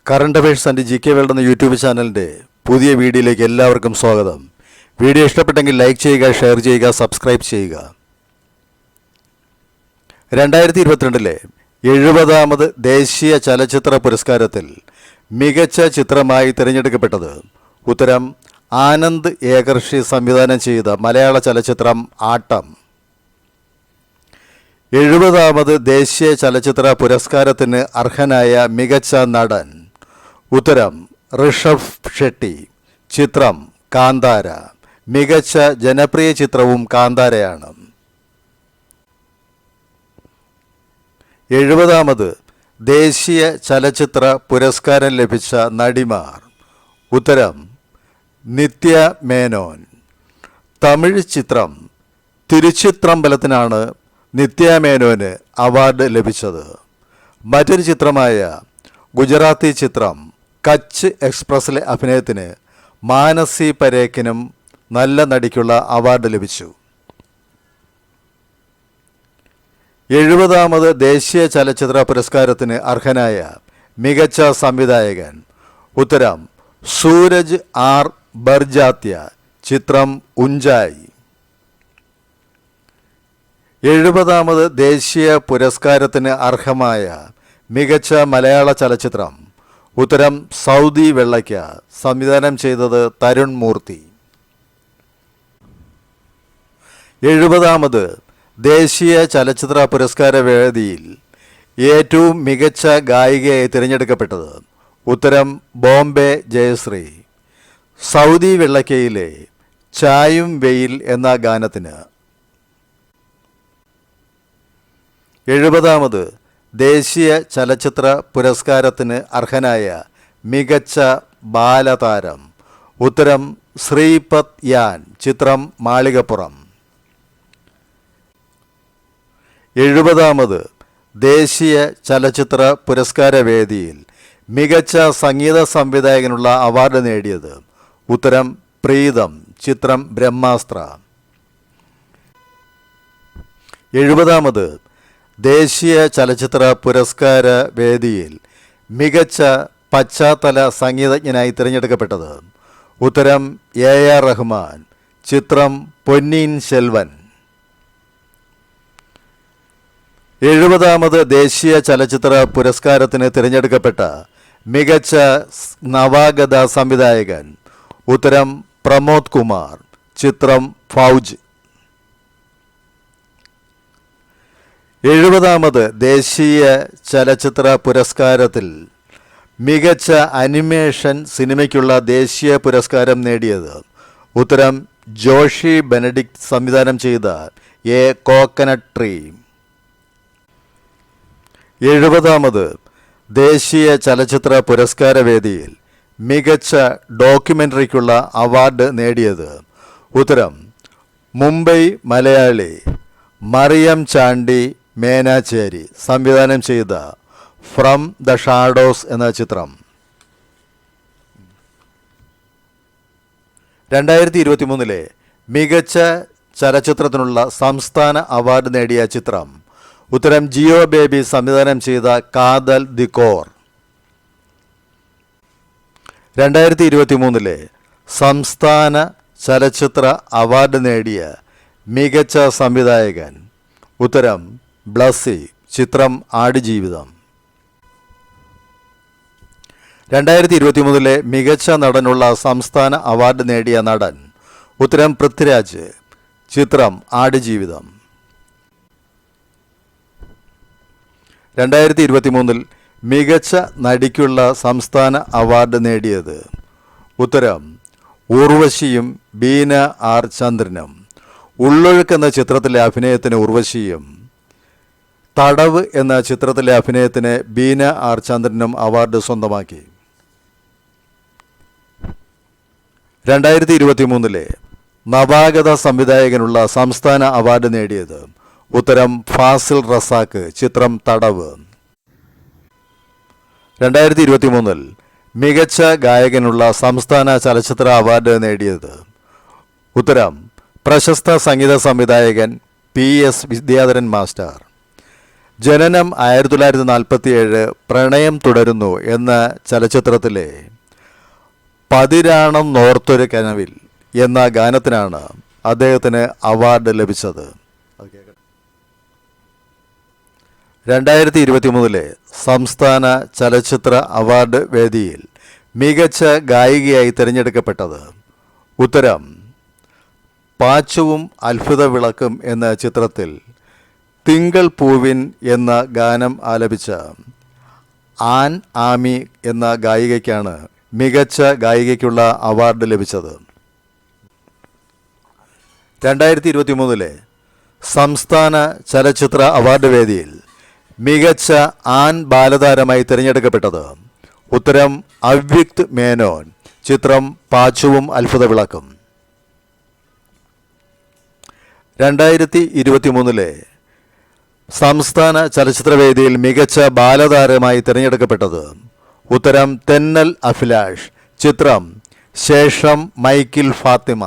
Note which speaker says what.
Speaker 1: Current affairs and G K world എന്ന YouTube ചാനലിൻ്റെ പുതിയ വീഡിയോയിലേക്ക് എല്ലാവർക്കും സ്വാഗതം. വീഡിയോ ഇഷ്ടപ്പെട്ടെങ്കിൽ ലൈക്ക് ചെയ്യുക, ഷെയർ ചെയ്യുക, സബ്സ്ക്രൈബ് ചെയ്യുക. 2022 70ാമത് ദേശീയ ചലച്ചിത്ര പുരസ്കാരത്തിൽ മികച്ച ചിത്രമായി തിരഞ്ഞെടുക്കപ്പെട്ടത് ഉത്തരം ആനന്ദ് ഏകർഷി സംവിധാനം ചെയ്ത മലയാള ചലച്ചിത്രം ആട്ടം. 70ാമത് ദേശീയ ചലച്ചിത്ര പുരസ്കാരത്തിന് അർഹനായ മികച്ച നടൻ ഉത്തരം ഋഷഭ് ഷെട്ടി. ചിത്രം കാന്താര. മികച്ച ജനപ്രിയ ചിത്രവും കാന്താരയാണ്. 70ാമത് ദേശീയ ചലച്ചിത്ര പുരസ്കാരം ലഭിച്ച നടിമാർ ഉത്തരം നിത്യ മേനോൻ. തമിഴ് ചിത്രം തിരുച്ചിത്രമ്പലത്തിനാണ് നിത്യ മേനോന് അവാർഡ് ലഭിച്ചത്. മറ്റൊരു ചിത്രമായ ഗുജറാത്തി ചിത്രം കച്ച് എക്സ്പ്രസ്സിലെ അഭിനയത്തിന് മാനസി പരേഖിനും നല്ല നടിക്കുള്ള അവാർഡ് ലഭിച്ചു. 70ാമത് ദേശീയ ചലച്ചിത്ര പുരസ്കാരത്തിന് അർഹനായ മികച്ച സംവിധായകൻ ഉത്തരം സൂരജ് ആർ ബർജാത്യ. ചിത്രം ഉഞ്ചായി. 70ാമത് ദേശീയ പുരസ്കാരത്തിന് അർഹമായ മികച്ച മലയാള ചലച്ചിത്രം ഉത്തരം സൗദി വെള്ളയ്ക്ക. സംവിധാനം ചെയ്തത് തരുൺ മൂർത്തി. 70ാമത് ദേശീയ ചലച്ചിത്ര പുരസ്കാര വേദിയിൽ ഏറ്റവും മികച്ച ഗായികയായി തിരഞ്ഞെടുക്കപ്പെട്ടത് ഉത്തരം ബോംബെ ജയശ്രീ. സൗദി വെള്ളയ്ക്കയിലെ ചായും വെയിൽ എന്ന ഗാനത്തിന്. 70ാമത് ദേശീയ ചലച്ചിത്ര പുരസ്കാരത്തിന് അർഹനായ മികച്ച ബാലതാരം ഉത്തരം ശ്രീപത് യാൻ. ചിത്രം മാളികപ്പുറം. 70ാമത് ദേശീയ ചലച്ചിത്ര പുരസ്കാര വേദിയിൽ മികച്ച സംഗീത സംവിധായകനുള്ള അവാർഡ് നേടിയത് ഉത്തരം പ്രീതം. ചിത്രം ബ്രഹ്മാസ്ത്ര. 70ാമത് ദേശീയ ചലച്ചിത്ര പുരസ്കാര വേദിയിൽ മികച്ച പശ്ചാത്തല സംഗീതജ്ഞനായി തിരഞ്ഞെടുക്കപ്പെട്ടത് ഉത്തരം AR റഹ്മാൻ. ചിത്രം പൊന്നീൻ സെൽവൻ. 70ാമത് ദേശീയ ചലച്ചിത്ര പുരസ്കാരത്തിന് തിരഞ്ഞെടുക്കപ്പെട്ട മികച്ച നവാഗത സംവിധായകൻ ഉത്തരം പ്രമോദ് കുമാർ. ചിത്രം ഫൗജ്. 70ാമത് ദേശീയ ചലച്ചിത്ര പുരസ്കാരത്തിൽ മികച്ച അനിമേഷൻ സിനിമയ്ക്കുള്ള ദേശീയ പുരസ്കാരം നേടിയത് ഉത്തരം ജോഷി ബെനഡിക്ട് സംവിധാനം ചെയ്ത എ കോക്കനട്ട് ട്രീ. 70ാമത് ദേശീയ ചലച്ചിത്ര പുരസ്കാര വേദിയിൽ മികച്ച ഡോക്യുമെൻ്ററിക്കുള്ള അവാർഡ് നേടിയത് ഉത്തരം മുംബൈ മലയാളി മറിയം ചാണ്ടി മേനാച്ചേരി സംവിധാനം ചെയ്ത ഫ്രം ദ ഷാഡോസ് എന്ന ചിത്രം. 2023 മികച്ച ചലച്ചിത്രത്തിനുള്ള സംസ്ഥാന അവാർഡ് നേടിയ ചിത്രം ഉത്തരം ജിയോ ബേബി സംവിധാനം ചെയ്ത കാതൽ ദി കോർ. 2023 സംസ്ഥാന ചലച്ചിത്ര അവാർഡ് നേടിയ മികച്ച സംവിധായകൻ ഉത്തരം ബ്ലസ്സി. ചിത്രം ആടുജീവിതം. 2023 മികച്ച നടനുള്ള സംസ്ഥാന അവാർഡ് നേടിയ നടൻ ഉത്തരം പൃഥ്വിരാജ്. ചിത്രം ആടുജീവിതം. 2023 മികച്ച നടിക്കുള്ള സംസ്ഥാന അവാർഡ് നേടിയത് ഉത്തരം ഉർവശിയും ബീന ആർ ചന്ദ്രനും. ഉള്ളൊഴുക്ക് എന്ന ചിത്രത്തിലെ അഭിനയത്തിന് ഉർവശിയും തടവ് എന്ന ചിത്രത്തിലെ അഭിനയത്തിന് ബീന ആർ ചന്ദ്രനും അവാർഡ് സ്വന്തമാക്കി. 2023 നവാഗത സംവിധായകനുള്ള സംസ്ഥാന അവാർഡ് നേടിയത് ഉത്തരം ഫാസിൽ റസാക്ക്. ചിത്രം തടവ്. 2023 മികച്ച ഗായകനുള്ള സംസ്ഥാന ചലച്ചിത്ര അവാർഡ് നേടിയത് ഉത്തരം പ്രശസ്ത സംഗീത സംവിധായകൻ PS വിദ്യാധരൻ മാസ്റ്റർ. ജനനം 1947, പ്രണയം തുടരുന്നു എന്ന ചലച്ചിത്രത്തിലെ പതിരാണം നോർത്തൊരു കനവിൽ എന്ന ഗാനത്തിനാണ് അദ്ദേഹത്തിന് അവാർഡ് ലഭിച്ചത്. 2023 സംസ്ഥാന ചലച്ചിത്ര അവാർഡ് വേദിയിൽ മികച്ച ഗായികയായി തിരഞ്ഞെടുക്കപ്പെട്ടത് ഉത്തരം പാച്ചുവും അത്ഭുത വിളക്കും എന്ന ചിത്രത്തിൽ തിങ്കൾ പൂവിൻ എന്ന ഗാനം ആലപിച്ച ആൻ ആമി എന്ന ഗായികയ്ക്കാണ് മികച്ച ഗായികയ്ക്കുള്ള അവാർഡ് ലഭിച്ചത്. 2023 സംസ്ഥാന ചലച്ചിത്ര അവാർഡ് വേദിയിൽ മികച്ച ആൺ ബാലതാരമായി തിരഞ്ഞെടുക്കപ്പെട്ടത് ഉത്തരം അവ്യക്ത് മേനോൻ, ചിത്രം പാച്ചുവും അത്ഭുത വിളക്കും. 2023 സംസ്ഥാന ചലച്ചിത്രവേദിയിൽ മികച്ച ബാലതാരമായി തിരഞ്ഞെടുക്കപ്പെട്ടത് ഉത്തരം തെന്നൽ അഭിലാഷ്, ചിത്രം ശേഷം മൈക്കിൾ ഫാത്തിമ.